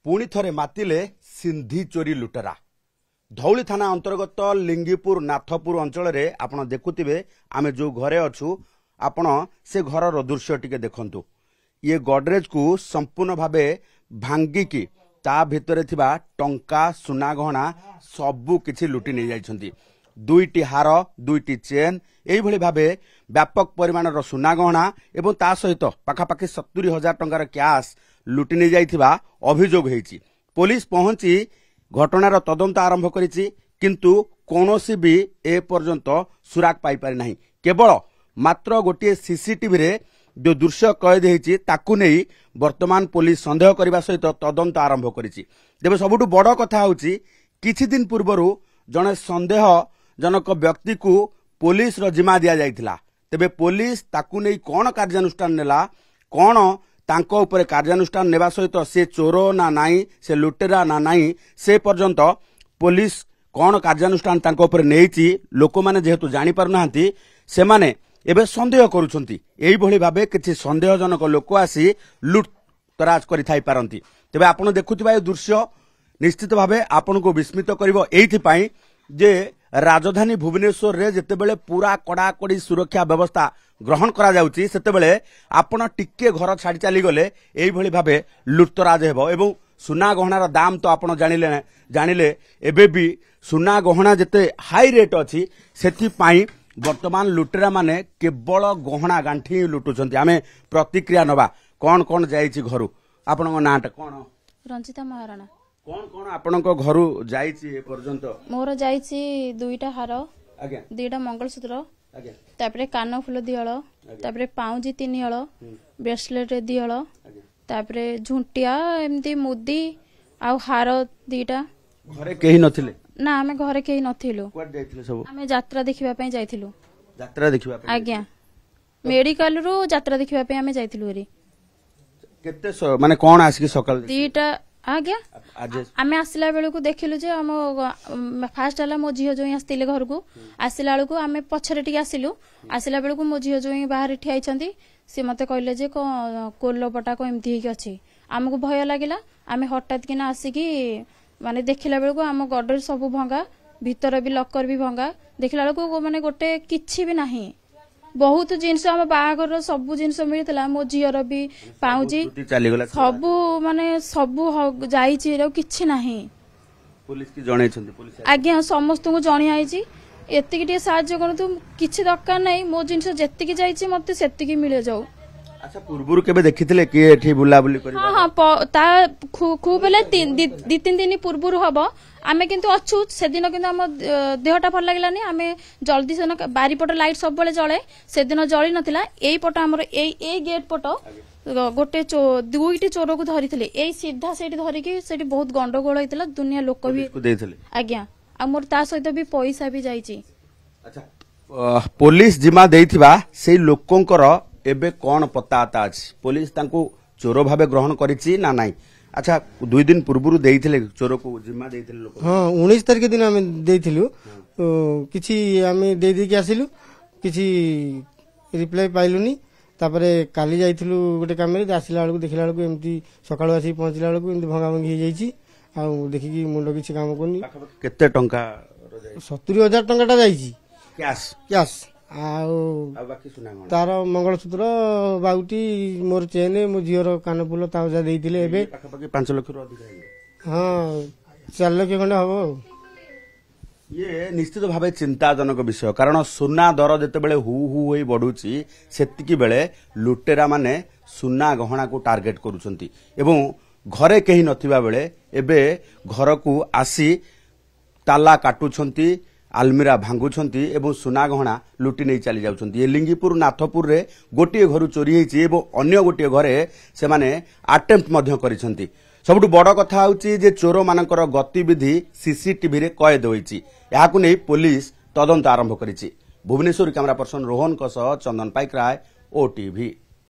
पुणी थरे मातिले सिंधी चोरी लुटेरा धौली थाना अंतर्गत लिंगीपुर नाथपुर अंचल रे आपण देखुथिबे आमे जो घरे अछु आपण से घर दृश्य टिके देखंतु। ये गडरेज को संपूर्ण भावे भांगिकी ता भितरे थिबा टंका सुना गहना सबु किछि लुटि नै जाइछंती। दुईटी हार दुईटी चेन एई भली भावे व्यापक परिमाणर सुना गहना एवं ता सहित पाखापाखि 70,000 टंकार कैश लुटि नै जाइथिबा अभियोग हेछि। पुलिस पहुंची घटनार तदंत आरंभ करिछि किंतु कोनोसी भी ए पर्यंत सुराग पाई पारि नाही। केवल मात्र गोटे सीसीटीवी रे जो दृश्य कैद हेछि ताकू नै वर्तमान पुलिस संदेह करबा सहित तदंत आरंभ करिछि। तेबे सबुठु बड़ कथा होछि किछि दिन पूर्वरु जने संदेह जनक व्यक्ति को पुलिस रो जिम्मा दिया जाइथिला। तेबे पुलिस ताकू नै कोन कार्यानुष्ठान नेला कोन तांको ऊपर कार्यानुष्ठान नेबा सहित से चोर ना नाही से लुटेरा ना नाही से पर्यंत पुलिस कोन कार्यानुष्ठान तांको ऊपर नेइछि लोक माने जेहेतु जानि पारु नाहंती से माने एबे संदेह करूछंती। एई भली भाबे किछि संदेहजनक लोक आसी लुट तराज करि थाई पारंती। तेबे आपण देखुथिबा ए दृश्य निश्चित भाबे आपण को विस्मित करिवो एइथि पई जे राजधानी भुवनेश्वर रे जेतेबेले पूरा कड़ाकड़ी सुरक्षा व्यवस्था ग्रहण करा जाउची सेतेबेले आपण टिके घर छाड़ी चली गले एई भली भाबे लुटतराज हेबो। एवं सुना गहनार दाम तो आपण जानिले एबे भी सुना गहना जेते हाई रेट अछि सेति पई वर्तमान लुटेरा माने केवल गहना गांठी लुटुछंती। आमे प्रतिक्रिया नबा कोन कोन जाईची घरु आपनको नाटा कोन रंजिता महाराणा कोन कोन आपनको घरु जाईची ए पर्यंत मोर जाईची दुईटा हार आज्ञा दुईटा मंगलसूत्र आज्ञा तापरे कान फुल दिहळ तापरे पाउजी 3 हळ ब्रेसलेट दिहळ तापरे झुंटिया एमती मुदी आ हार दीटा घरे केही नथिले ना आमे घरे केही नथिलु कोड जाईथिले सब आमे यात्रा देखिबा पई जाइथिलु यात्रा देखिबा पई आज्ञा मेडिकल रु यात्रा देखिबा पई आमे जाइथिलु रे केते माने कोन आसी सकाल दीटा आज्ञा आमे आसिला बेलू को देखिलु जे हम फास्ट हला मो झियो जोई आस्तिले घर को आसिला बेलू को आमे पछरे टिके आसिलु आसिला बेलू को मो झियो जोई बाहर ठिया आइछंती से मते कहले जे कोल्लो पटा को एमती हिक अछि हमको भय लागिला आमे हठात किना आसिकी माने देखिला बेलू को हम गडर सब भंगा भीतर भी लॉकर भी भंगा देखिला बेलू को माने गोटे किछि भी नाही बहुत जिनस हम बाहागर सब जिनस मिलता मो झीर भी पाउजी सब माने सब जाइछि किछि नाही पुलिस की जणे छथि पुलिस आज्ञा समस्त को जणी आइछि एतिकी टे साहाय्य करतु किछि दरकार नै मो जिनस जेतिकी जाइछि मते सेतिकी मिले जाऊ। अच्छा पूर्वरु केबे देखिथिले कि एठी बुला बुली करिबा हां हां ता खूब बेले 2-3 दिन पूर्वरु हबो आमे किंतु अच्छु से दिन किंतु हम देहटा भल लागलानी आमे जल्दी से बारीपट लाइट सब बेले जळे से दिन जळी नथिला एई पट हमर एई गेट पट गोटे दुईटी चोर को धरिथिले एई सीधा सेठी धरिकी सेठी बहुत गंडगोळ होइतिला दुनिया लोक भी देथिले आज्ञा आ मोर ता सहित भी पैसा भी जाईची। अच्छा पुलिस जिम्मा देइथिबा सेई लोकंकर एबे कोन पता आता अछि पुलिस तांको चोर भाबे ग्रहण करिछि ना नाही। अच्छा 2 दिन पूर्वरु देइथिले चोर को जिम्मा देइथिले लोक हां 19 तारिख दिन हम देइथिलु किछि हम दे दे के आसिलु किछि रिप्लाई पाइलुनी तापरे काली जाइथिलु गोटे काम रे आसिला बेलू देखिला बेलू एमती सकाळु आसी पहुंचला बेलू एमती भंगा भंगी हो जाइछि आ देखि कि मुंडो किछि काम कोनी केते टंका 70,000 टंकाटा जाइछि कैश कैश बाकी सुना तार मंगलसूत्र बाउटी मोर चेन मो झीर कान फुल ताजा देइथिले एबे 5 लाख रु अधिक हां 4 लाख खंडे हबो। ये निश्चित भावे चिंताजनक विषय कारण सुना दर जेते बेले हु हु होई बढ़ुची सेतिकी बेले लुटेरा माने सुना गहना को टार्गेट करूछंती एवं घरे केही नथिबा बेले एबे घर को आसी ताला काटुछंती आलमीरा भांगुछंती एवं सुना गहना लुटि नहीं चली जाउछंती। ये लिंगीपुर नाथपुर रे गोटिए घर चोरी हेछि एवं अन्य गोटिए घरे से माने अटेम्प्ट मध्य करिसंती। सबुठु बड़ कथा होछि जे चोर मानकर गतिविधि सीसीटीवी रे कैद होइछि याकु नै पुलिस तदंत आरंभ करिछि। भुवनेश्वर कैमरा पर्सन रोहन सह चंदन पाइकराय ओटीवी।